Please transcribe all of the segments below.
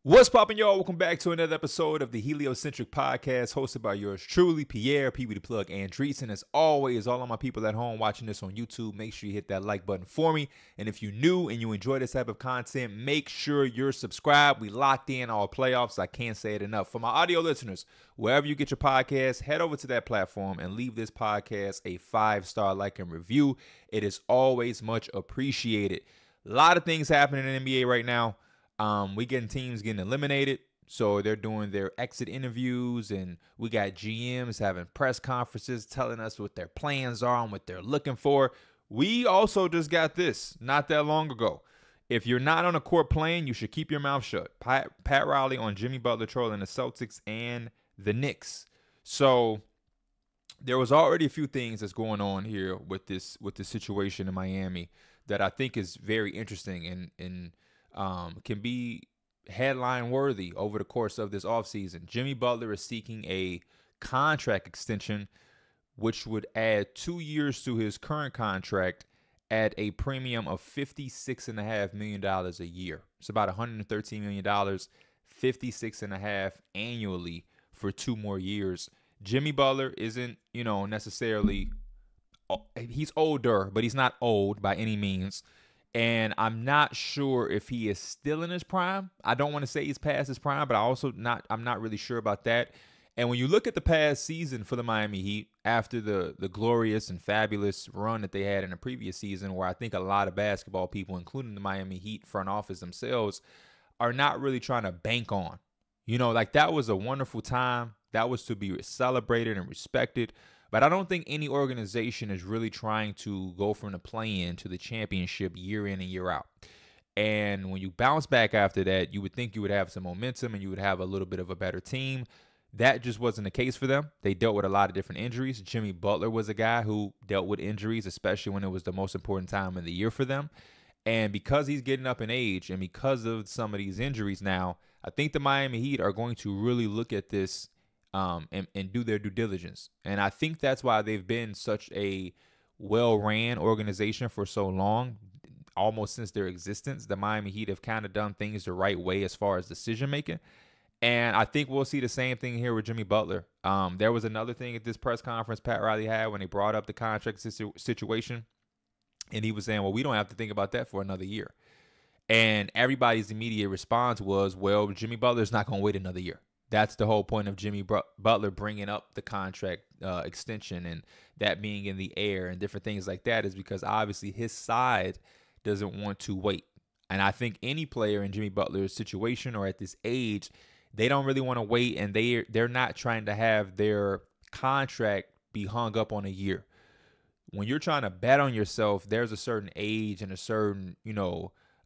What's poppin', y'all? Welcome back to another episode of the Heliocentric Podcast, hosted by yours truly, Pierre, Pee Wee the Plug, Andreessen. As always, all of my people at home watching this on YouTube, make sure you hit that like button for me. And if you're new and you enjoy this type of content, make sure you're subscribed. We locked in all playoffs. I can't say it enough. For my audio listeners, wherever you get your podcast, head over to that platform and leave this podcast a 5-star like and review. It is always much appreciated. A lot of things happening in the NBA right now. We getting teams getting eliminated, so they're doing their exit interviews, and we got GMs having press conferences telling us what their plans are and what they're looking for. We also just got this not that long ago. If you're not on a court playing, you should keep your mouth shut. Pat Riley on Jimmy Butler trolling the Celtics and the Knicks. So there was already a few things that's going on here with this situation in Miami that I think is very interesting and can be headline worthy over the course of this offseason. Jimmy Butler is seeking a contract extension, which would add 2 years to his current contract at a premium of $56.5 million a year. It's about $113 million, $56.5 million annually for 2 more years. Jimmy Butler isn't, necessarily, he's older, but he's not old by any means. And I'm not sure if he is still in his prime. I don't want to say he's past his prime, but I'm not really sure about that. And when you look at the past season for the Miami Heat, after the glorious and fabulous run that they had in the previous season, where I think a lot of basketball people, including the Miami Heat front office themselves, are not really trying to bank on. That was a wonderful time. That was to be celebrated and respected. But I don't think any organization is really trying to go from the play-in to the championship year in and year out. And when you bounce back after that, you would think you would have some momentum and you would have a little bit of a better team. That just wasn't the case for them. They dealt with a lot of different injuries. Jimmy Butler was a guy who dealt with injuries, especially when it was the most important time of the year for them. And because he's getting up in age and because of some of these injuries now, I think the Miami Heat are going to really look at this and do their due diligence. And I think that's why they've been such a well-ran organization for so long, almost since their existence. The Miami Heat have kind of done things the right way as far as decision-making. And I think we'll see the same thing here with Jimmy Butler. There was another thing at this press conference Pat Riley had when they brought up the contract situation. And he was saying, well, we don't have to think about that for another year. And everybody's immediate response was, well, Jimmy Butler's not going to wait another year. That's the whole point of Jimmy Butler bringing up the contract extension and that being in the air and different things like that is because obviously his side doesn't want to wait. And I think any player in Jimmy Butler's situation or at this age, they don't really want to wait, and they're not trying to have their contract be hung up on a year. When you're trying to bet on yourself, there's a certain age and a certain,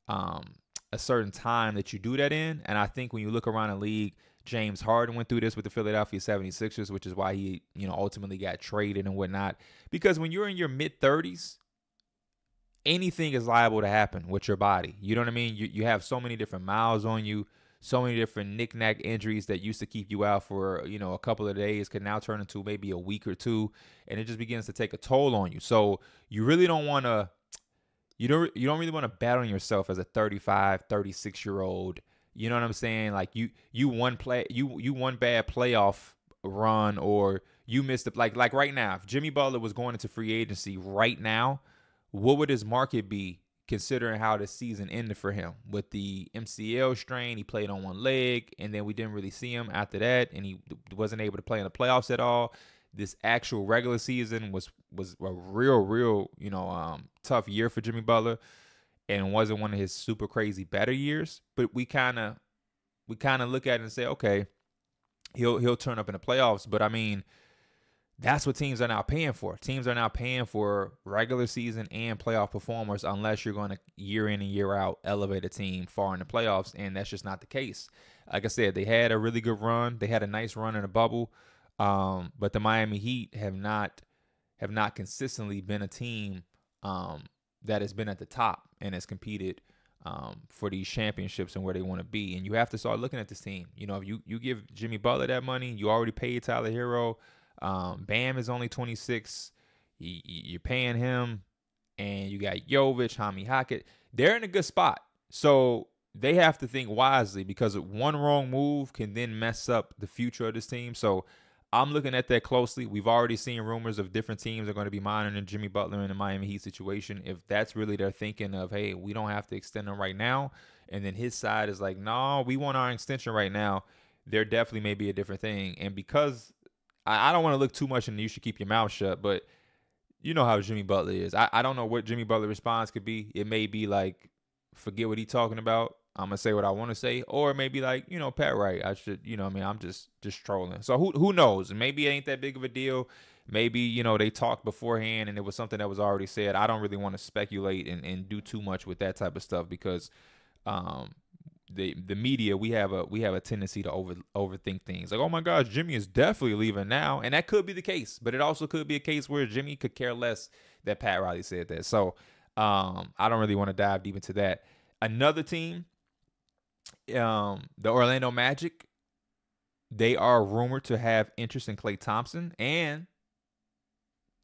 a certain time that you do that in. And I think when you look around the league, James Harden went through this with the Philadelphia 76ers, which is why he, ultimately got traded and whatnot. Because when you're in your mid-30s, anything is liable to happen with your body. You know what I mean? You have so many different miles on you, so many different knick-knack injuries that used to keep you out for, a couple of days can now turn into maybe a week or two, and it just begins to take a toll on you. So you really don't want to, you don't really want to bet on yourself as a 35, 36-year-old. You know what I'm saying? Like you one bad playoff run, or you missed it. Like right now, if Jimmy Butler was going into free agency right now, what would his market be considering how the season ended for him with the MCL strain? He played on one leg, and then we didn't really see him after that, and he wasn't able to play in the playoffs at all. This actual regular season was a real tough year for Jimmy Butler. And wasn't one of his super crazy better years, but we kind of look at it and say, okay, he'll turn up in the playoffs. But I mean, that's what teams are now paying for. Teams are now paying for regular season and playoff performers, unless you're going to year in and year out elevate a team far in the playoffs, and that's just not the case. Like I said, they had a really good run. They had a nice run in the bubble, but the Miami Heat have not consistently been a team that has been at the top and has competed for these championships and where they want to be. And you have to start looking at this team. If you give Jimmy Butler that money, you already paid Tyler Hero. Bam is only 26. You're paying him. And you got Jovic, Hami Hackett. They're in a good spot. So they have to think wisely, because one wrong move can then mess up the future of this team. So I'm looking at that closely. We've already seen rumors of different teams are going to be monitoring Jimmy Butler in the Miami Heat situation. If that's really their thinking of, hey, we don't have to extend him right now, and then his side is like, no, we want our extension right now, there definitely may be a different thing. And because I don't want to look too much and you should keep your mouth shut, but you know how Jimmy Butler is. I don't know what Jimmy Butler's response could be. It may be like, forget what he's talking about, I'm going to say what I want to say. Or maybe like, Pat Wright, I should, I'm just trolling. So who knows? Maybe it ain't that big of a deal. Maybe, they talked beforehand and it was something that was already said. I don't really want to speculate and do too much with that type of stuff, because the media, we have a tendency to overthink things. Like, oh my gosh, Jimmy is definitely leaving now. And that could be the case, but it also could be a case where Jimmy could care less that Pat Riley said that. So I don't really want to dive deep into that. Another team, the Orlando Magic, they are rumored to have interest in Klay Thompson, and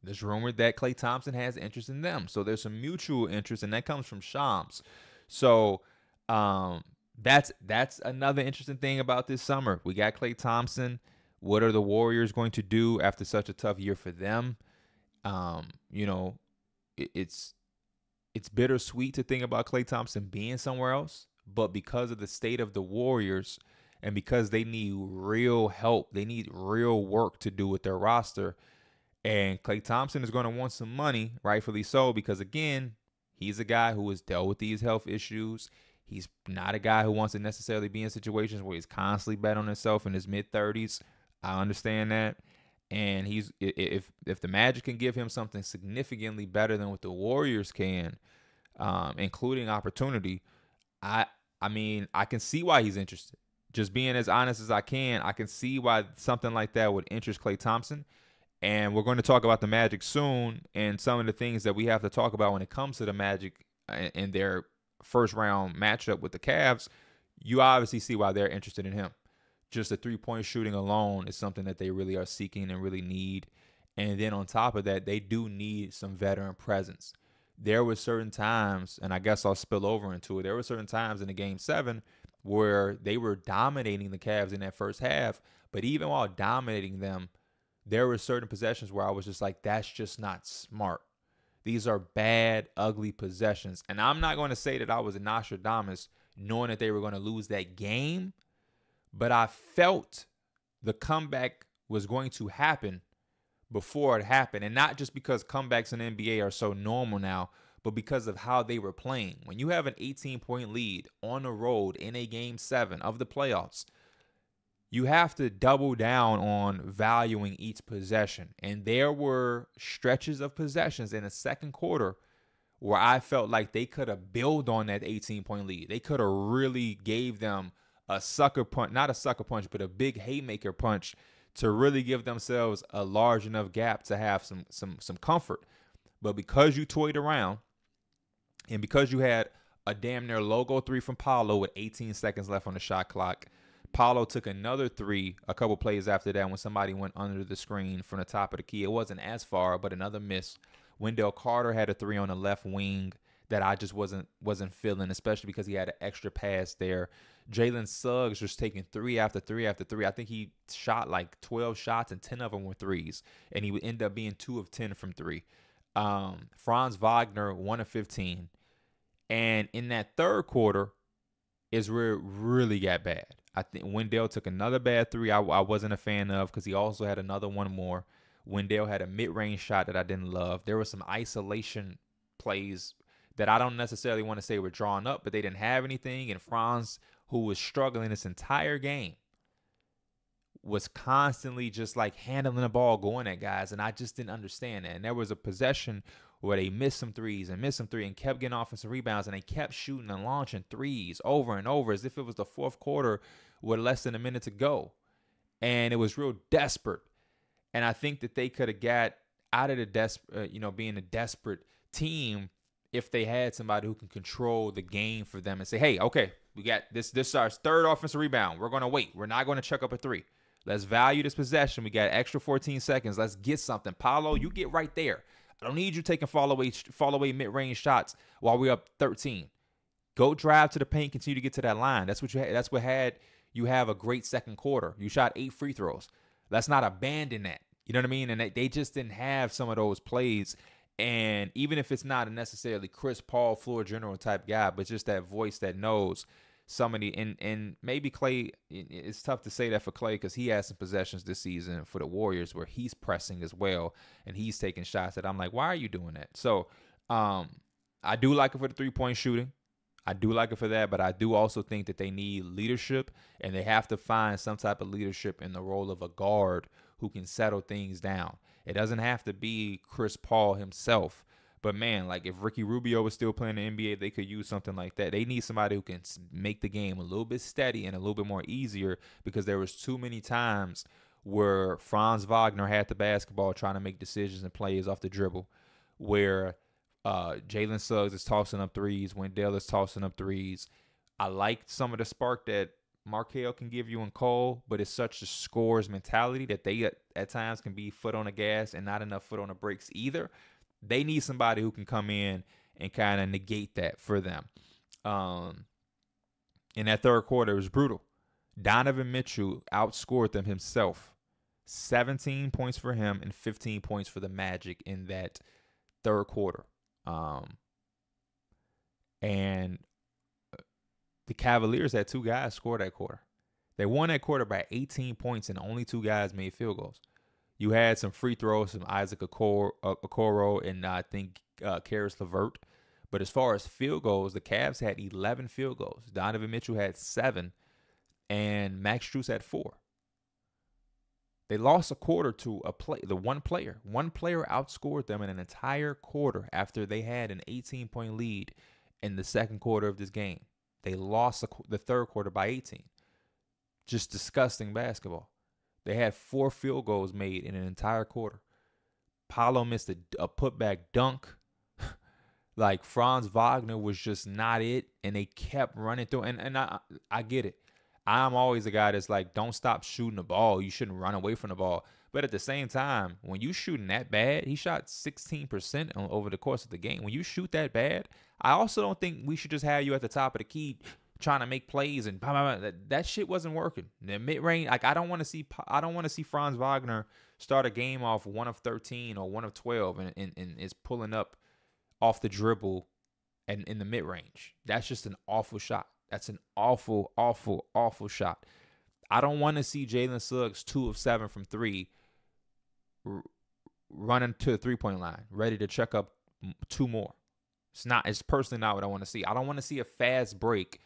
there's rumored that Klay Thompson has interest in them. So there's some mutual interest, and that comes from Shams. So that's another interesting thing about this summer. We got Klay Thompson. What are the Warriors going to do after such a tough year for them? It's bittersweet to think about Klay Thompson being somewhere else, but because of the state of the Warriors and because they need real help, they need real work to do with their roster. And Klay Thompson is going to want some money, rightfully so, because again, he's a guy who has dealt with these health issues. He's not a guy who wants to necessarily be in situations where he's constantly bet on himself in his mid-30s. I understand that. And if the Magic can give him something significantly better than what the Warriors can, including opportunity, I can see why he's interested. Just being as honest as I can see why something like that would interest Klay Thompson. And we're going to talk about the Magic soon and some of the things that we have to talk about when it comes to the Magic and their first round matchup with the Cavs. You obviously see why they're interested in him. Just the three-point shooting alone is something that they really are seeking and really need. And then on top of that, they do need some veteran presence. There were certain times, and I guess I'll spill over into it, there were certain times in the Game 7 where they were dominating the Cavs in that first half. But even while dominating them, there were certain possessions where I was just like, that's just not smart. These are bad, ugly possessions. And I'm not going to say that I was a Nostradamus knowing that they were going to lose that game, but I felt the comeback was going to happen before it happened. And not just because comebacks in the NBA are so normal now, but because of how they were playing. When you have an 18-point lead on the road in a Game 7 of the playoffs, you have to double down on valuing each possession. And there were stretches of possessions in the second quarter where I felt like they could have built on that 18-point lead. They could have really gave them a sucker punch, not a sucker punch, but a big haymaker punch to really give themselves a large enough gap to have some comfort. But because you toyed around and because you had a damn near logo three from Paolo with 18 seconds left on the shot clock, Paolo took another three a couple plays after that when somebody went under the screen from the top of the key. It wasn't as far, but another miss. Wendell Carter had a three on the left wing that I just wasn't feeling, especially because he had an extra pass there. Jalen Suggs was taking three after three after three. I think he shot like 12 shots and 10 of them were threes, and he would end up being 2 of 10 from three. Franz Wagner, 1 of 15. And in that third quarter is where it really got bad. I think Wendell took another bad three I wasn't a fan of because he also had another one more. Wendell had a mid-range shot that I didn't love. There were some isolation plays that I don't necessarily want to say were drawn up, but they didn't have anything. And Franz, who was struggling this entire game, was constantly just like handling the ball, going at guys. And I just didn't understand that. And there was a possession where they missed some threes and kept getting offensive rebounds. And they kept shooting and launching threes over and over as if it was the fourth quarter with less than a minute to go. And it was real desperate. And I think that they could have got out of the being a desperate team if they had somebody who can control the game for them and say, hey, okay, we got this is our third offensive rebound. We're going to wait. We're not going to chuck up a three. Let's value this possession. We got extra 14 seconds. Let's get something. Paolo, you get right there. I don't need you taking fall away mid-range shots while we're up 13. Go drive to the paint, continue to get to that line. That's what you had. That's what had you have a great second quarter. You shot 8 free throws. Let's not abandon that. You know what I mean? And they just didn't have some of those plays. And even if it's not a necessarily Chris Paul floor general type guy, but just that voice that knows somebody, and maybe Klay, it's tough to say that for Klay because he has some possessions this season for the Warriors where he's pressing as well and he's taking shots that I'm like, why are you doing that? So I do like it for the 3-point shooting. I do like it for that, but I do also think that they need leadership, and they have to find some type of leadership in the role of a guard who can settle things down. It doesn't have to be Chris Paul himself, but man, like if Ricky Rubio was still playing in the NBA, they could use something like that. They need somebody who can make the game a little bit steady and a little bit more easier, because there was too many times where Franz Wagner had the basketball trying to make decisions and plays off the dribble, where Jalen Suggs is tossing up threes. Wendell is tossing up threes. I like some of the spark that Markelle can give you in Cole, but it's such a scores mentality that they at times can be foot on the gas and not enough foot on the brakes either. They need somebody who can come in and kind of negate that for them. In that third quarter, it was brutal. Donovan Mitchell outscored them himself. 17 points for him and 15 points for the Magic in that third quarter. And the Cavaliers had 2 guys score that quarter. They won that quarter by 18 points, and only 2 guys made field goals. You had some free throws from Isaac Okoro and I think Karis LeVert. But as far as field goals, the Cavs had 11 field goals. Donovan Mitchell had 7, and Max Strus had 4. They lost a quarter to one player. One player outscored them in an entire quarter after they had an 18-point lead in the second quarter of this game. They lost the third quarter by 18. Just disgusting basketball. They had 4 field goals made in an entire quarter. Paolo missed a putback dunk. Like Franz Wagner was just not it, and they kept running through. And I get it. I'm always a guy that's like, don't stop shooting the ball. You shouldn't run away from the ball. But at the same time, when you shooting that bad, he shot 16% over the course of the game. When you shoot that bad, I also don't think we should just have you at the top of the key trying to make plays and blah, blah, blah. That shit wasn't working. The mid-range, like I don't want to see Franz Wagner start a game off 1 of 13 or 1 of 12 and is pulling up off the dribble and in the mid-range. That's just an awful shot. That's an awful, awful, awful shot. I don't want to see Jalen Suggs 2 of 7 from 3 running to the 3-point line, ready to check up 2 more. It's personally not what I want to see. I don't want to see a fast break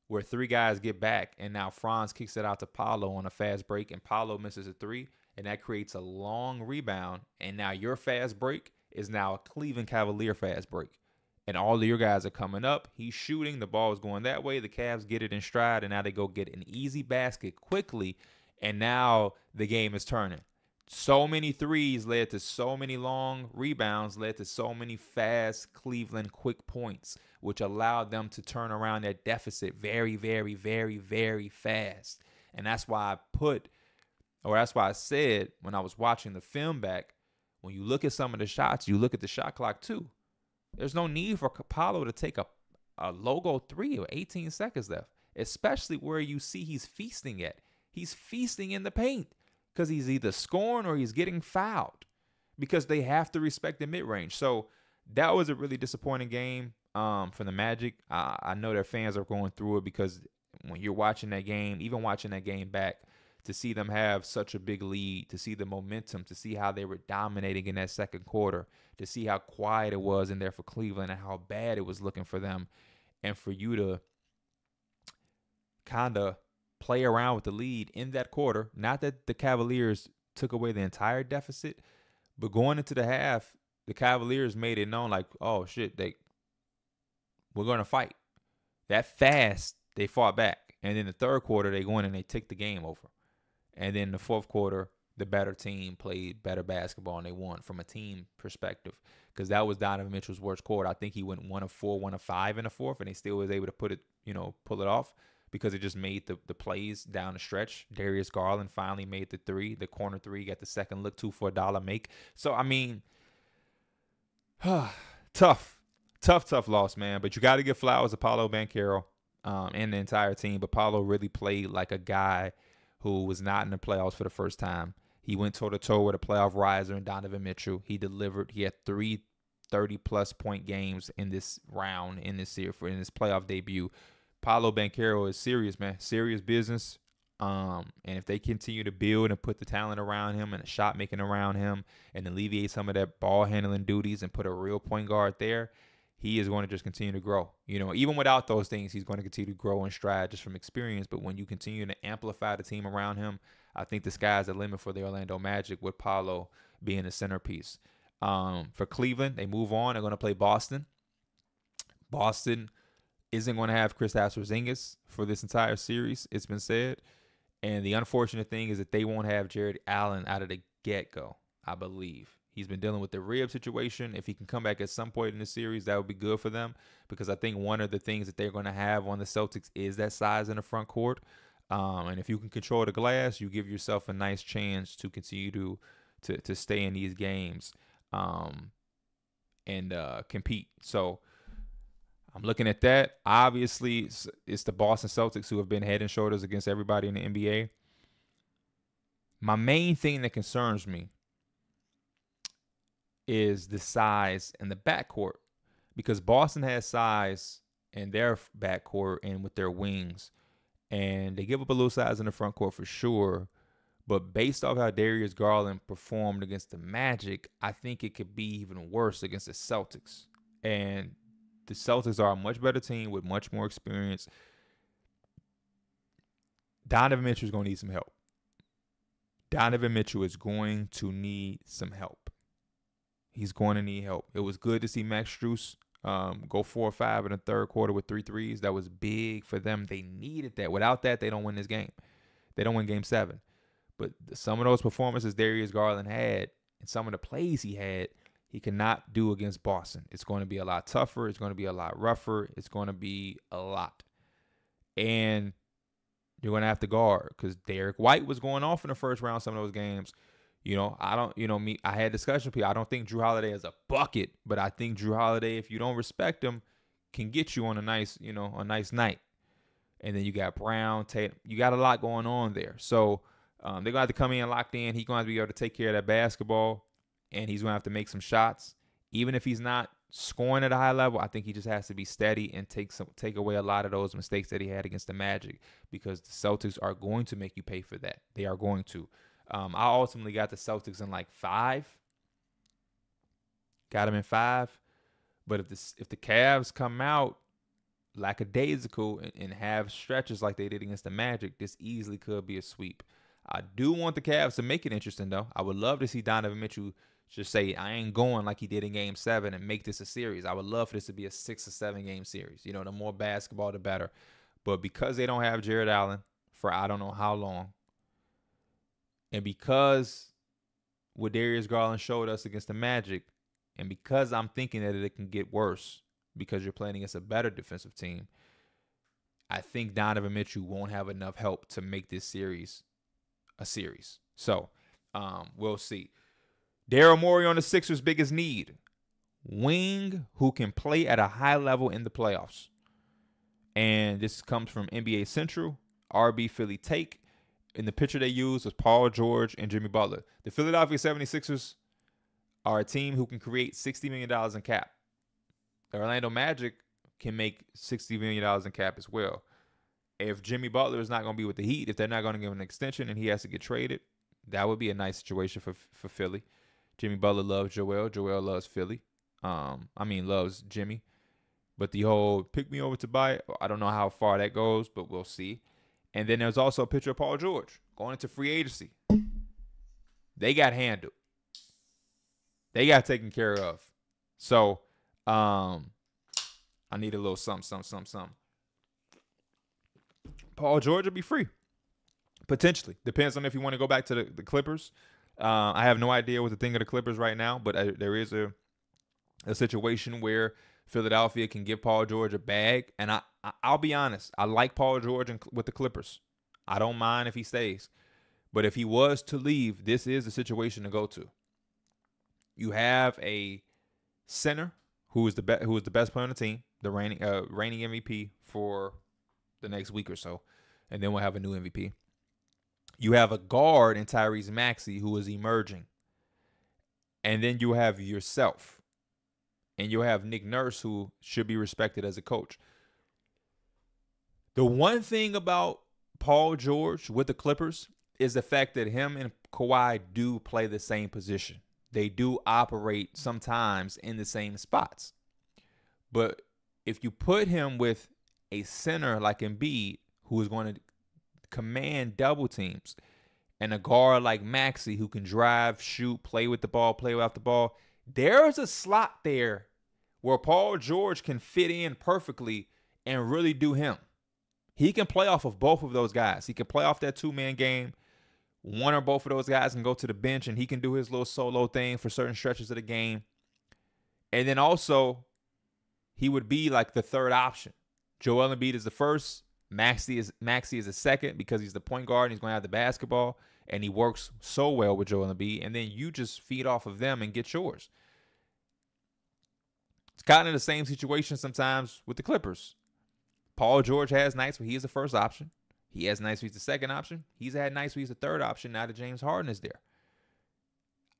where 3 guys get back and now Franz kicks it out to Paolo on a fast break and Paolo misses a 3, and that creates a long rebound, and now your fast break is now a Cleveland Cavalier fast break. And all of your guys are coming up. He's shooting. The ball is going that way. The Cavs get it in stride, and now they go get an easy basket quickly, and now the game is turning. So many threes led to so many long rebounds, led to so many fast Cleveland quick points, which allowed them to turn around that deficit very, very, very, very fast. And that's why I said when I was watching the film back, when you look at some of the shots, you look at the shot clock too. There's no need for Paolo to take a logo 3 or 18 seconds left, especially where you see he's feasting at. He's feasting in the paint because he's either scoring or he's getting fouled because they have to respect the mid-range. So that was a really disappointing game for the Magic. I know their fans are going through it because when you're watching that game, even watching that game back, to see them have such a big lead, to see the momentum, to see how they were dominating in that second quarter, to see how quiet it was in there for Cleveland and how bad it was looking for them, and for you to kind of play around with the lead in that quarter. Not that the Cavaliers took away the entire deficit, but going into the half, the Cavaliers made it known like, oh shit, we're going to fight. That fast, they fought back. And in the third quarter, they go in and they take the game over. And then the fourth quarter, the better team played better basketball and they won from a team perspective, because that was Donovan Mitchell's worst quarter. I think he went 1 of 4, 1 of 5 in the fourth, and he still was able to pull it off because it just made the plays down the stretch. Darius Garland finally made the 3, the corner 3, got the second look 2 for $1 make. So, I mean, tough Tough loss, man. But you got to give flowers to Paolo Banchero and the entire team. But Paolo really played like a guy who was not in the playoffs for the first time. He went toe-to-toe with a playoff riser and Donovan Mitchell. He delivered. He had 3 30-plus point games in this round, in this year, in his playoff debut. Paolo Banchero is serious, man. Serious business. And if they continue to build and put the talent around him and the shot making around him and alleviate some of that ball handling duties and put a real point guard there, he is going to just continue to grow. You know, even without those things, he's going to continue to grow and stride just from experience. But when you continue to amplify the team around him, I think the sky's the limit for the Orlando Magic with Paolo being the centerpiece. For Cleveland, they move on. They're going to play Boston. Boston isn't going to have Kristaps Porzingis for this entire series, it's been said. And the unfortunate thing is that they won't have Jared Allen out of the get-go, I believe. He's been dealing with the rib situation. If he can come back at some point in the series, that would be good for them, because I think one of the things that they're going to have on the Celtics is that size in the front court. And if you can control the glass, you give yourself a nice chance to continue to stay in these games and compete. So I'm looking at that. Obviously, it's the Boston Celtics who have been head and shoulders against everybody in the NBA. My main thing that concerns me is the size and the backcourt, because Boston has size in their backcourt and with their wings, and they give up a little size in the front court for sure. But based off how Darius Garland performed against the Magic, I think it could be even worse against the Celtics. And the Celtics are a much better team with much more experience. Donovan Mitchell is going to need some help. Donovan Mitchell is going to need some help. He's going to need help. It was good to see Max Strus go 4 or 5 in the third quarter with 3 threes. That was big for them. They needed that. Without that, they don't win this game. They don't win Game 7. But some of those performances Darius Garland had and some of the plays he had, he cannot do against Boston. It's going to be a lot tougher. It's going to be a lot rougher. It's going to be a lot. And you're going to have to guard, because Derek White was going off in the first round some of those games. You know, I had discussion with people. I don't think Drew Holiday is a bucket, but I think Drew Holiday, if you don't respect him, can get you on a nice night. And then you got Brown, Tatum. You got a lot going on there. So they're going to have to come in locked in. He's going to have to be able to take care of that basketball, and he's going to have to make some shots. Even if he's not scoring at a high level, I think he just has to be steady and take away a lot of those mistakes that he had against the Magic, because the Celtics are going to make you pay for that. They are going to. I ultimately got the Celtics in like 5. Got them in 5. But if the Cavs come out lackadaisical and have stretches like they did against the Magic, this easily could be a sweep. I do want the Cavs to make it interesting, though. I would love to see Donovan Mitchell just say, I ain't going like he did in Game 7 and make this a series. I would love for this to be a 6 or 7 game series. You know, the more basketball, the better. But because they don't have Jared Allen for I don't know how long, and because what Darius Garland showed us against the Magic, and because I'm thinking that it can get worse because you're playing against a better defensive team, I think Donovan Mitchell won't have enough help to make this series a series. So we'll see. Daryl Morey on the Sixers' biggest need. Wing who can play at a high level in the playoffs. And this comes from NBA Central, RB Philly Take. And the picture they used was Paul George and Jimmy Butler. The Philadelphia 76ers are a team who can create $60 million in cap. The Orlando Magic can make $60 million in cap as well. If Jimmy Butler is not going to be with the Heat, if they're not going to give him an extension and he has to get traded, that would be a nice situation for Philly. Jimmy Butler loves Joel. Joel loves Philly. Loves Jimmy. But the whole pick me over to buy it, I don't know how far that goes, but we'll see. And then there's also a picture of Paul George going into free agency. They got handled. They got taken care of. So, I need a little something. Paul George will be free. Potentially. Depends on if you want to go back to the Clippers. I have no idea what to think of the Clippers right now, but there is a situation where Philadelphia can give Paul George a bag. And I'll be honest, I like Paul George with the Clippers. I don't mind if he stays. But if he was to leave, this is the situation to go to. You have a center who is the best player on the team, the reigning MVP for the next week or so, and then we'll have a new MVP. You have a guard in Tyrese Maxey who is emerging, and then you have yourself, and you'll have Nick Nurse, who should be respected as a coach. The one thing about Paul George with the Clippers is the fact that him and Kawhi do play the same position. They do operate sometimes in the same spots. But if you put him with a center like Embiid, who is going to command double teams, and a guard like Maxey, who can drive, shoot, play with the ball, play without the ball, there's a slot there where Paul George can fit in perfectly and really do him. He can play off of both of those guys. He can play off that two-man game. One or both of those guys can go to the bench, and he can do his little solo thing for certain stretches of the game. And then also, he would be like the third option. Joel Embiid is the first. Maxey is the second because he's the point guard and he's going to have the basketball, and he works so well with Joel Embiid. And then you just feed off of them and get yours. It's kind of the same situation sometimes with the Clippers. Paul George has nights where he is the first option. He has nights where he's the second option. He's had nights where he's the third option now that James Harden is there.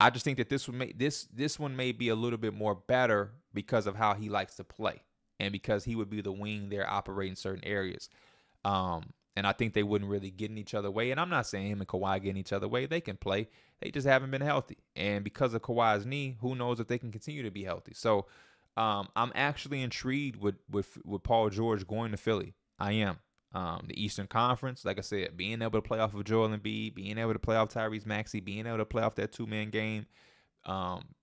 I just think that this one may be a little bit more better because of how he likes to play and because he would be the wing there operating certain areas. And I think they wouldn't really get in each other's way. And I'm not saying him and Kawhi get in each other's way. They can play. They just haven't been healthy. And because of Kawhi's knee, who knows if they can continue to be healthy. So I'm actually intrigued with Paul George going to Philly. I am. The Eastern Conference, like I said, being able to play off of Joel Embiid, being able to play off Tyrese Maxey, being able to play off that two-man game,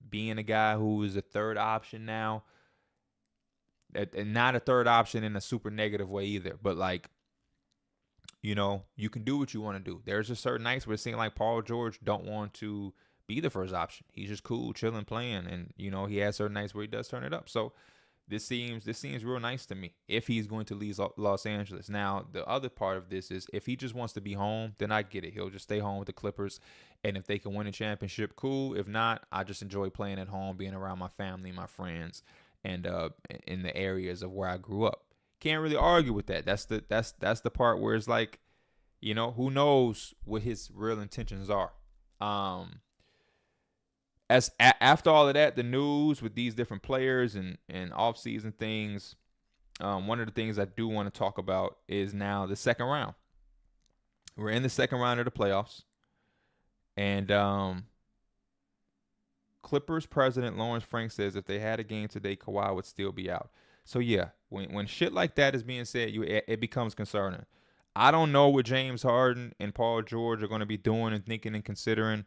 being a guy who is a third option now, and not a third option in a super negative way either, but like, you know, you can do what you want to do. There's just certain nights where it seems like Paul George don't want to be the first option. He's just cool, chilling, playing, and you know he has certain nights where he does turn it up. So this seems real nice to me if he's going to leave Los Angeles. Now the other part of this is if he just wants to be home, then I get it. He'll just stay home with the Clippers, and if they can win a championship, cool. If not, I just enjoy playing at home, being around my family, my friends, and in the areas of where I grew up. Can't really argue with that. That's the part where it's like, you know, who knows what his real intentions are. After all of that, the news with these different players and off-season things, one of the things I do want to talk about is now the second round. We're in the second round of the playoffs, and Clippers president Lawrence Frank says if they had a game today, Kawhi would still be out. So yeah, when shit like that is being said, it becomes concerning. I don't know what James Harden and Paul George are going to be doing and thinking and considering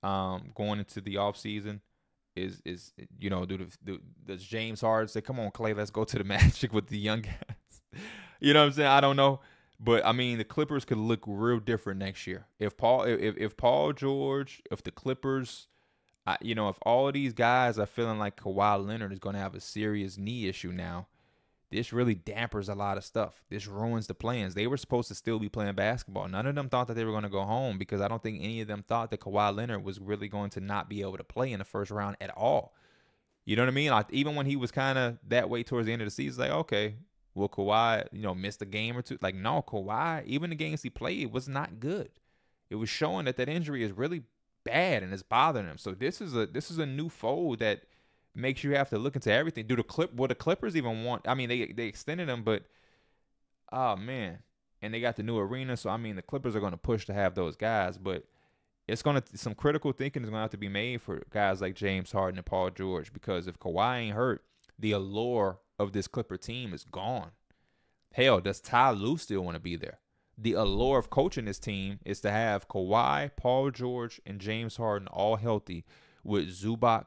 going into the offseason. Is you know, does James Harden say, come on, Klay, let's go to the Magic with the young guys? You know what I'm saying? I don't know. But, I mean, the Clippers could look real different next year. If Paul George, if the Clippers, you know, if all of these guys are feeling like Kawhi Leonard is going to have a serious knee issue now, this really dampers a lot of stuff. This ruins the plans. They were supposed to still be playing basketball. None of them thought that they were going to go home because I don't think any of them thought that Kawhi Leonard was really going to not be able to play in the first round at all. You know what I mean? Like, even when he was kind of that way towards the end of the season, like, okay, will Kawhi, you know, miss a game or two? Like, no, Kawhi, even the games he played was not good. It was showing that injury is really bad and it's bothering him. So this is a new fold that makes you have to look into everything. Will the Clippers even want? I mean, they extended them, but oh man, and they got the new arena. So I mean, the Clippers are going to push to have those guys, but some critical thinking is going to have to be made for guys like James Harden and Paul George, because if Kawhi ain't hurt, the allure of this Clipper team is gone. Hell, does Ty Lue still want to be there? The allure of coaching this team is to have Kawhi, Paul George, and James Harden all healthy with Zubac,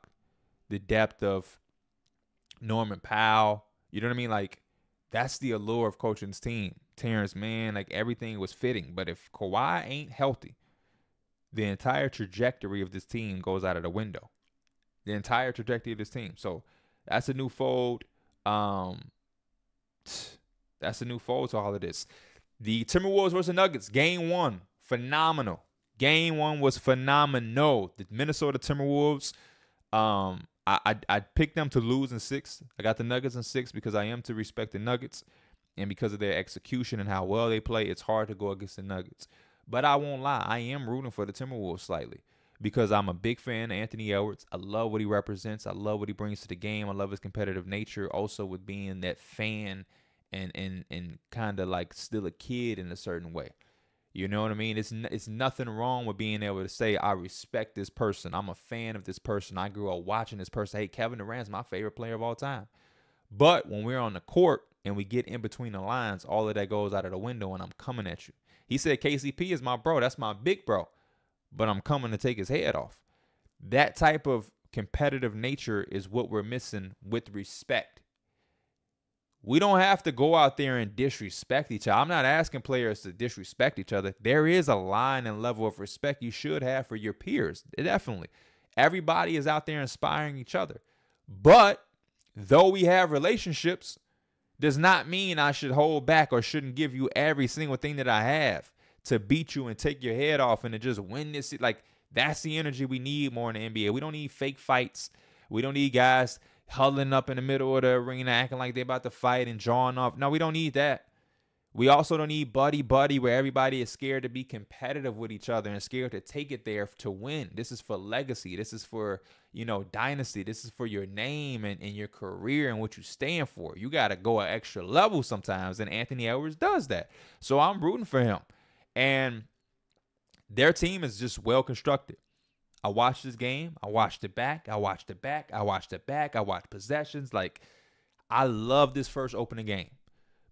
the depth of Norman Powell. You know what I mean? Like, that's the allure of coaching this team. Terrence Mann, like, everything was fitting. But if Kawhi ain't healthy, the entire trajectory of this team goes out of the window. The entire trajectory of this team. So that's a new fold. That's a new fold to all of this. The Timberwolves versus the Nuggets. Game 1, phenomenal. Game 1 was phenomenal. The Minnesota Timberwolves, I picked them to lose in 6. I got the Nuggets in 6 because I am to respect the Nuggets, and because of their execution and how well they play, it's hard to go against the Nuggets. But I won't lie, I am rooting for the Timberwolves slightly because I'm a big fan of Anthony Edwards. I love what he represents. I love what he brings to the game. I love his competitive nature. Also with being that fan and kind of like still a kid in a certain way. You know what I mean? It's nothing wrong with being able to say, I respect this person. I'm a fan of this person. I grew up watching this person. Hey, Kevin Durant's my favorite player of all time. But when we're on the court and we get in between the lines, all of that goes out of the window and I'm coming at you. He said KCP is my bro. That's my big bro. But I'm coming to take his head off. That type of competitive nature is what we're missing with respect. We don't have to go out there and disrespect each other. I'm not asking players to disrespect each other. There is a line and level of respect you should have for your peers. Definitely. Everybody is out there inspiring each other. But though we have relationships, does not mean I should hold back or shouldn't give you every single thing that I have to beat you and take your head off and to just win this. Like, that's the energy we need more in the NBA. We don't need fake fights. We don't need guys huddling up in the middle of the arena acting like they're about to fight and jawing off. No, we don't need that. We also don't need buddy where everybody is scared to be competitive with each other and scared to take it there to win. This is for legacy. This is for, dynasty. This is for your name and your career and what you stand for. You got to go an extra level sometimes, and Anthony Edwards does that. So I'm rooting for him. And their team is just well constructed. I watched this game. I watched it back. I watched it back. I watched it back. I watched possessions. Like, I love this first opening game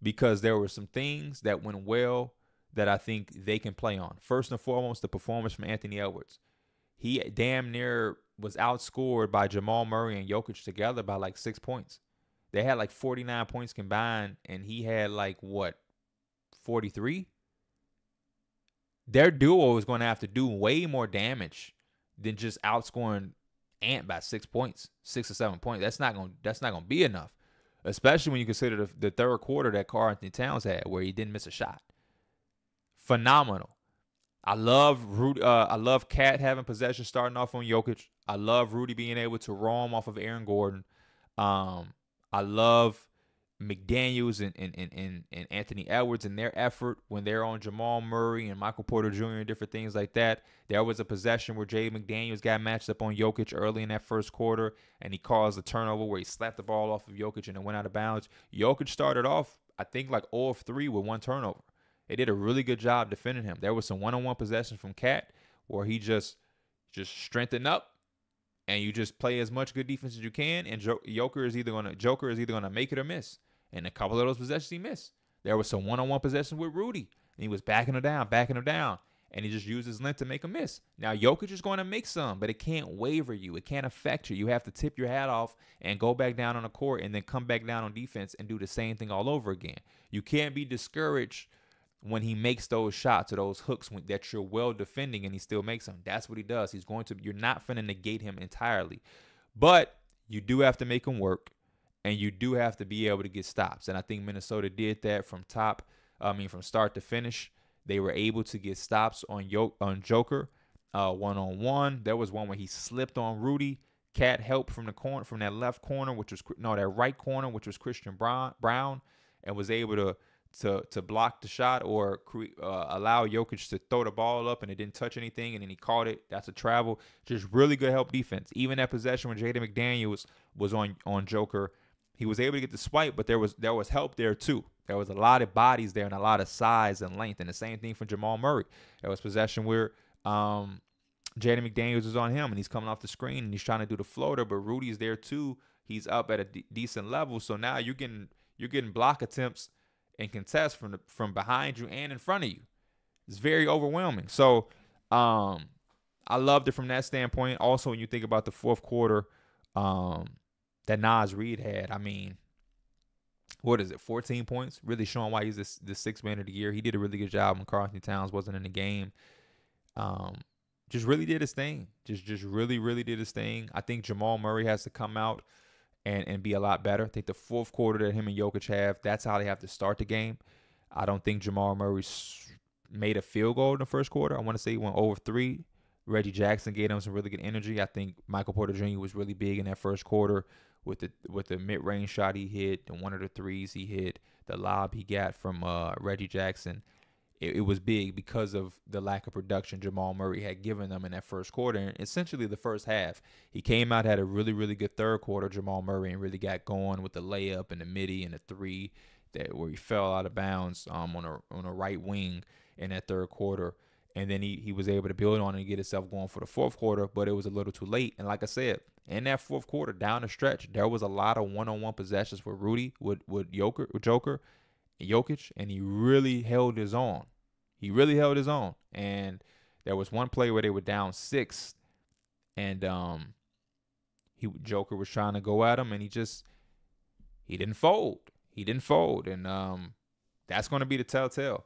because there were some things that went well that I think they can play on. First and foremost, the performance from Anthony Edwards. He damn near was outscored by Jamal Murray and Jokic together by like 6 points. They had like 49 points combined, and he had 43? Their duo is going to have to do way more damage than just outscoring Ant by 6 points, 6 or 7 points. That's not gonna be enough, especially when you consider the third quarter that Karl Anthony Towns had, where he didn't miss a shot. Phenomenal. I love Cat having possession starting off on Jokic. I love Rudy being able to roam off of Aaron Gordon. I love McDaniels and Anthony Edwards and their effort when they're on Jamal Murray and Michael Porter Jr. and different things like that. There was a possession where Jay McDaniels got matched up on Jokic early in that first quarter, and he caused a turnover where he slapped the ball off of Jokic and it went out of bounds. Jokic started off, I think, 0 of 3 with 1 turnover. They did a really good job defending him. There was some one-on-one possessions from Cat where he just strengthened up, and you just play as much good defense as you can, and Joker is either gonna make it or miss. And a couple of those possessions he missed. There was some one-on-one possessions with Rudy, and he was backing him down, and he just used his length to make a miss. Now, Jokic is going to make some, but it can't waver you. It can't affect you. You have to tip your hat off and go back down on the court and then come back down on defense and do the same thing all over again. You can't be discouraged when he makes those shots or those hooks that you're well defending and he still makes them. That's what he does. You're not going to negate him entirely. But you do have to make him work. And you do have to be able to get stops. And I think Minnesota did that from start to finish. They were able to get stops on Joker one-on-one. There was one where he slipped on Rudy. Cat helped from that left corner, that right corner, which was Christian Brown, and was able to block the shot or allow Jokic to throw the ball up, and it didn't touch anything, and then he caught it. That's a travel. Just really good help defense. Even that possession when Jaden McDaniels was on Joker, he was able to get the swipe, but there was help there too. There was a lot of bodies there and a lot of size and length, and the same thing for Jamal Murray. There was possession where Jaden McDaniels was on him, and he's coming off the screen, and he's trying to do the floater, but Rudy's there too. He's up at a decent level, so now you're getting block attempts and contests from behind you and in front of you. It's very overwhelming. So I loved it from that standpoint. Also, when you think about the fourth quarter, that Naz Reid had, 14 points? Really showing why he's the sixth man of the year. He did a really good job when Karl Anthony Towns wasn't in the game. Just really did his thing. Just really, really did his thing. I think Jamal Murray has to come out and be a lot better. I think the fourth quarter that him and Jokic have, that's how they have to start the game. I don't think Jamal Murray made a field goal in the first quarter. I want to say he went over 3. Reggie Jackson gave them some really good energy. I think Michael Porter Jr. was really big in that first quarter with the mid-range shot he hit, and one of the threes he hit, the lob he got from Reggie Jackson. It was big because of the lack of production Jamal Murray had given them in that first quarter, and essentially the first half. He came out, had a really, really good third quarter, Jamal Murray, and really got going with the layup and the midi and the three where he fell out of bounds on a right wing in that third quarter. And then he was able to build on it and get himself going for the fourth quarter, but it was a little too late. And like I said, in that fourth quarter, down the stretch, there was a lot of one-on-one possessions with Rudy, with Joker, and Jokic, and he really held his own. And there was one play where they were down 6, and Joker was trying to go at him, and he didn't fold. And that's going to be the telltale.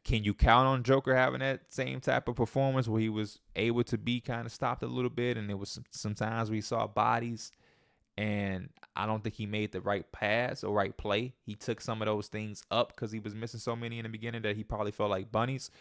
Can you count on Joker having that same type of performance where he was able to be kind of stopped a little bit, and there was some times we saw bodies, and I don't think he made the right pass or right play. He took some of those things up because he was missing so many in the beginning that he probably felt like bunnies.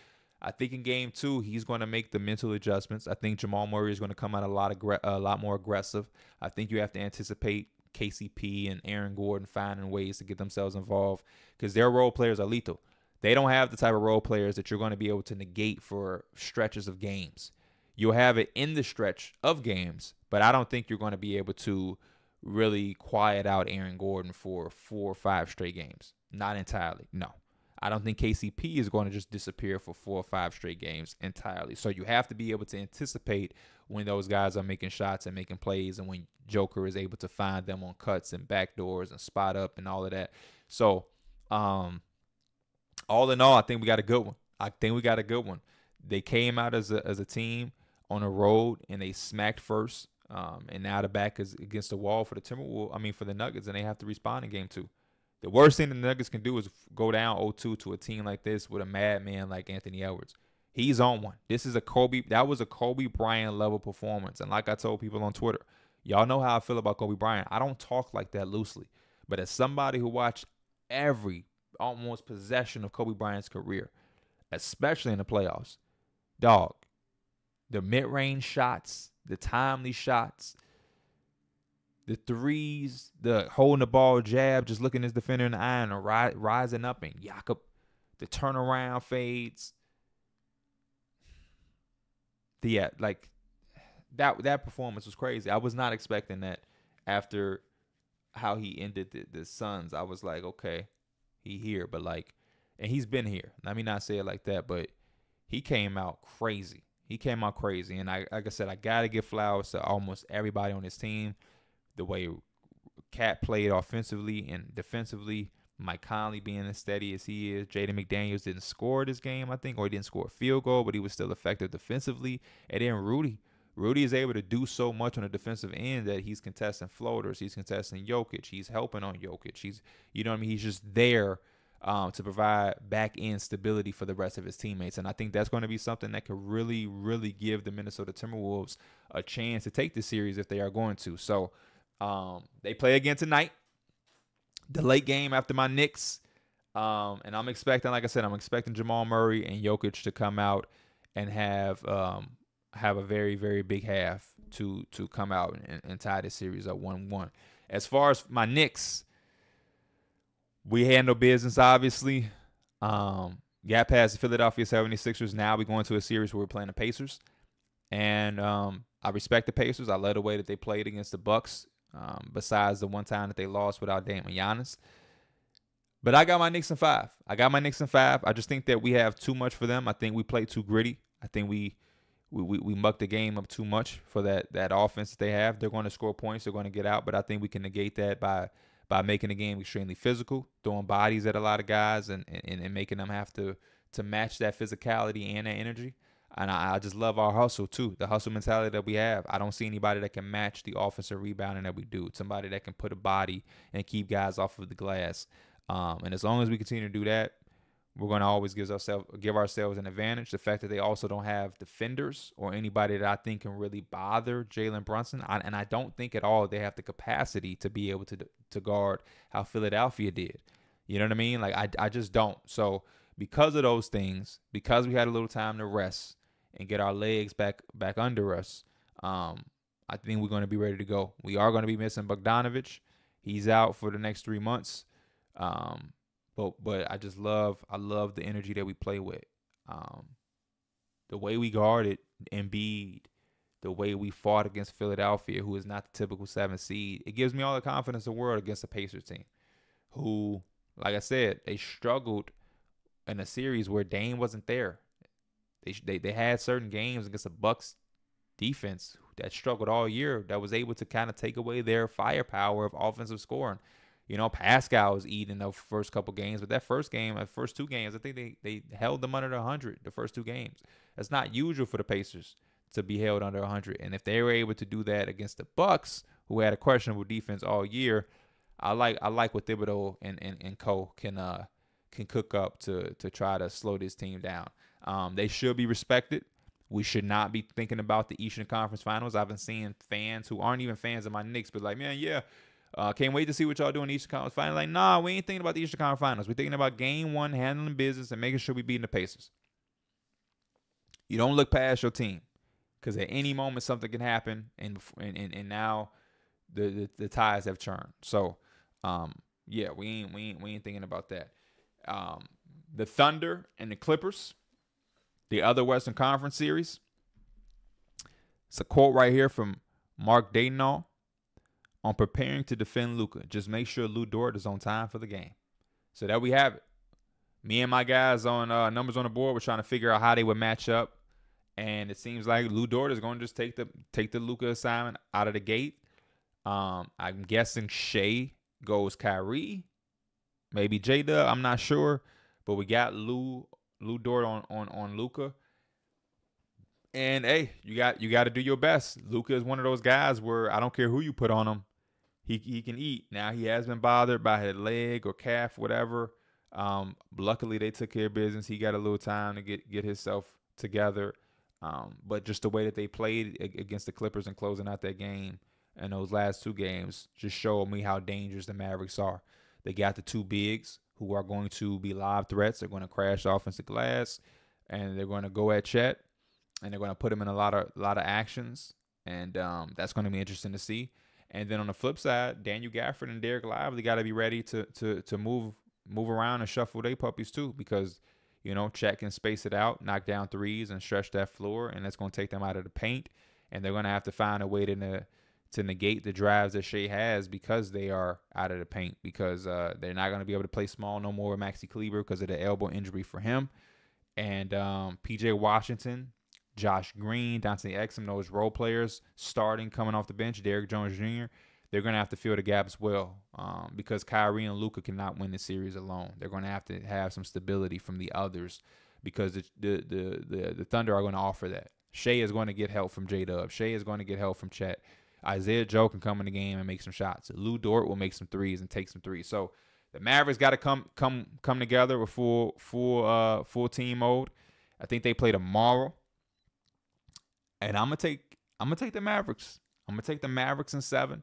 I think in game 2, he's going to make the mental adjustments. I think Jamal Murray is going to come out a lot more aggressive. I think you have to anticipate KCP and Aaron Gordon finding ways to get themselves involved because their role players are lethal. They don't have the type of role players that you're going to be able to negate for stretches of games. You'll have it in the stretch of games, but I don't think you're going to be able to really quiet out Aaron Gordon for 4 or 5 straight games. Not entirely, no. I don't think KCP is going to just disappear for 4 or 5 straight games entirely. So you have to be able to anticipate when those guys are making shots and making plays, and when Joker is able to find them on cuts and backdoors and spot up and all of that. So, all in all, I think we got a good one. They came out as a team on a road, and they smacked first. And now the back is against the wall for the for the Nuggets, and they have to respond in game 2. The worst thing the Nuggets can do is go down 0-2 to a team like this with a madman like Anthony Edwards. He's on one. That was a Kobe Bryant level performance. And like I told people on Twitter, y'all know how I feel about Kobe Bryant. I don't talk like that loosely. But as somebody who watched every almost possession of Kobe Bryant's career, especially in the playoffs, dog, the mid-range shots, the timely shots, the threes, the holding the ball jab, just looking his defender in the eye and rising up, and Jakob, the turnaround fades. That performance was crazy. I was not expecting that after how he ended the Suns. I was like, okay, he here, but and he's been here. Let me not say it like that, but he came out crazy. And like I said, I gotta give flowers to almost everybody on this team. The way Cat played offensively and defensively, Mike Conley being as steady as he is. Jaden McDaniels didn't score this game, I think, or he didn't score a field goal, but he was still effective defensively. And then Rudy is able to do so much on the defensive end that he's contesting floaters, he's contesting Jokic, he's helping on Jokic. He's just there to provide back-end stability for the rest of his teammates. And I think that's going to be something that could really, really give the Minnesota Timberwolves a chance to take this series if they are going to. So they play again tonight, the late game after my Knicks. And I'm expecting, like I said, Jamal Murray and Jokic to come out and have a very, very big half to come out and tie this series up 1-1. As far as my Knicks, we handle business, obviously. Got past the Philadelphia 76ers. Now we're going to a series where we're playing the Pacers. And I respect the Pacers. I love the way that they played against the Bucks, besides the one time that they lost without Dame and Giannis. But I got my Knicks in 5. I just think that we have too much for them. I think we play too gritty. I think we muck the game up too much for that offense that they have. They're going to score points. They're going to get out. But I think we can negate that by making the game extremely physical, throwing bodies at a lot of guys and making them have to match that physicality and that energy. And I just love our hustle, too, the hustle mentality that we have. I don't see anybody that can match the offensive rebounding that we do, somebody that can put a body and keep guys off of the glass. And as long as we continue to do that, we're going to always give ourselves an advantage. The fact that they also don't have defenders or anybody that I think can really bother Jalen Brunson. And I don't think at all they have the capacity to be able to guard how Philadelphia did. You know what I mean? I just don't. So because of those things, because we had a little time to rest, and get our legs back under us, I think we're going to be ready to go. We are going to be missing Bogdanovich. He's out for the next 3 months. But I love the energy that we play with. The way we guarded Embiid, the way we fought against Philadelphia, who is not the typical 7 seed, it gives me all the confidence in the world against the Pacers team, who, like I said, they struggled in a series where Dame wasn't there. They had certain games against the Bucks defense that struggled all year, that was able to kind of take away their firepower of offensive scoring. Pascal was eating the first couple games, but that first 2 games, I think they held them under 100 the first 2 games. That's not usual for the Pacers to be held under 100. And if they were able to do that against the Bucks, who had a questionable defense all year, I like what Thibodeau and co can cook up to try to slow this team down. They should be respected. We should not be thinking about the Eastern Conference Finals. I've been seeing fans who aren't even fans of my Knicks, but like, man, yeah, can't wait to see what y'all do in the Eastern Conference Finals. Like, nah, we ain't thinking about the Eastern Conference Finals. We're thinking about Game 1, handling business, and making sure we beating the Pacers. You don't look past your team, because at any moment something can happen, and now the ties have turned. So, yeah, we ain't thinking about that. The Thunder and the Clippers, the other Western Conference series. It's a quote right here from Mark Daigneault. On preparing to defend Luka, just make sure Lou Dort is on time for the game. So there we have it. Me and my guys on numbers on the board were trying to figure out how they would match up, and it seems like Lou Dort is going to just take the Luka assignment out of the gate. I'm guessing Shea goes Kyrie, maybe J-Dub. I'm not sure, but we got Lou Dort on Luka. And hey, you got to do your best. Luka is one of those guys where I don't care who you put on him, he can eat. Now, he has been bothered by his leg or calf, whatever. Luckily, they took care of business. He got a little time to get himself together. But just the way that they played against the Clippers and closing out that game and those last 2 games just showed me how dangerous the Mavericks are. They got the 2 bigs who are going to be live threats. They're going to crash offensive glass, and they're going to go at Chet, and they're going to put him in a lot of actions, and that's going to be interesting to see. And then on the flip side, Daniel Gafford and Derek Lively got to be ready to move around and shuffle their puppies too, because Chet can space it out, knock down threes, and stretch that floor, and that's going to take them out of the paint. And they're going to have to find a way to negate the drives that Shea has because they are out of the paint, because they're not going to be able to play small no more with Maxi Kleber because of the elbow injury for him. And P.J. Washington, Josh Green, Dante Exum, those role players starting, coming off the bench, Derrick Jones Jr., they're going to have to fill the gap as well, because Kyrie and Luka cannot win the series alone. They're going to have some stability from the others, because the Thunder are going to offer that. Shea is going to get help from J-Dub. Shea is going to get help from Chet. Isaiah Joe can come in the game and make some shots. Lou Dort will make some threes and take some threes. So the Mavericks got to come together with full team mode. I think they play tomorrow. And I'm gonna take the Mavericks. I'm gonna take the Mavericks in 7.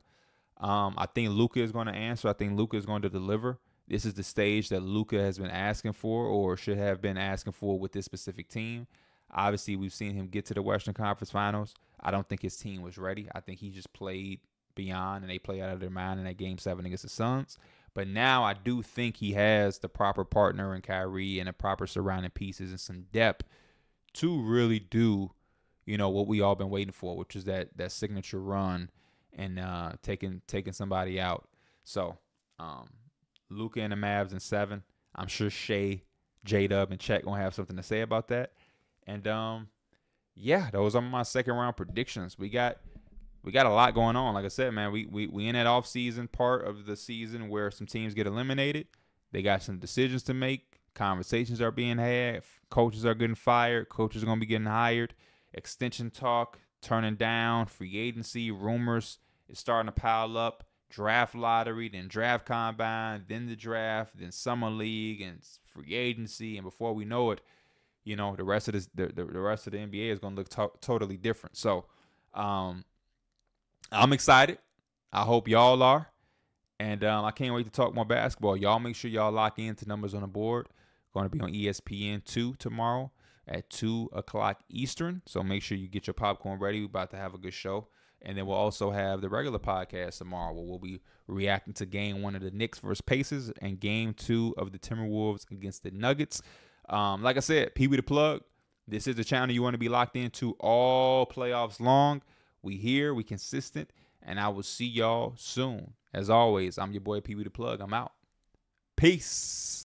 I think Luka is going to answer. I think Luka is going to deliver. This is the stage that Luka has been asking for, or should have been asking for, with this specific team. Obviously, we've seen him get to the Western Conference Finals. I don't think his team was ready. I think he just played beyond, and they played out of their mind in that Game 7 against the Suns. But now I do think he has the proper partner in Kyrie and the proper surrounding pieces and some depth to really do, what we all been waiting for, which is that signature run and taking somebody out. So Luka and the Mavs in 7. I'm sure Shea, J-Dub, and Chet gonna have something to say about that. And yeah, those are my second round predictions. We got a lot going on. Like I said, man, we in that off season part of the season where some teams get eliminated. They got some decisions to make. Conversations are being had. Coaches are getting fired. Coaches are gonna be getting hired. Extension talk, turning down, free agency, rumors is starting to pile up. Draft lottery, then draft combine, then the draft, then summer league and free agency, and before we know it, the rest of the rest of the NBA is going to look totally different. So, I'm excited. I hope y'all are, and I can't wait to talk more basketball. Y'all make sure y'all lock into Numbers on the Board. Going to be on ESPN2 tomorrow. at 2 o'clock Eastern. So make sure you get your popcorn ready. We're about to have a good show. And then we'll also have the regular podcast tomorrow where we'll be reacting to game 1 of the Knicks versus Pacers and game 2 of the Timberwolves against the Nuggets. Like I said, Pee Wee the Plug. This is the channel you want to be locked into all playoffs long. We here, we consistent, and I will see y'all soon. As always, I'm your boy Pee Wee the Plug. I'm out. Peace.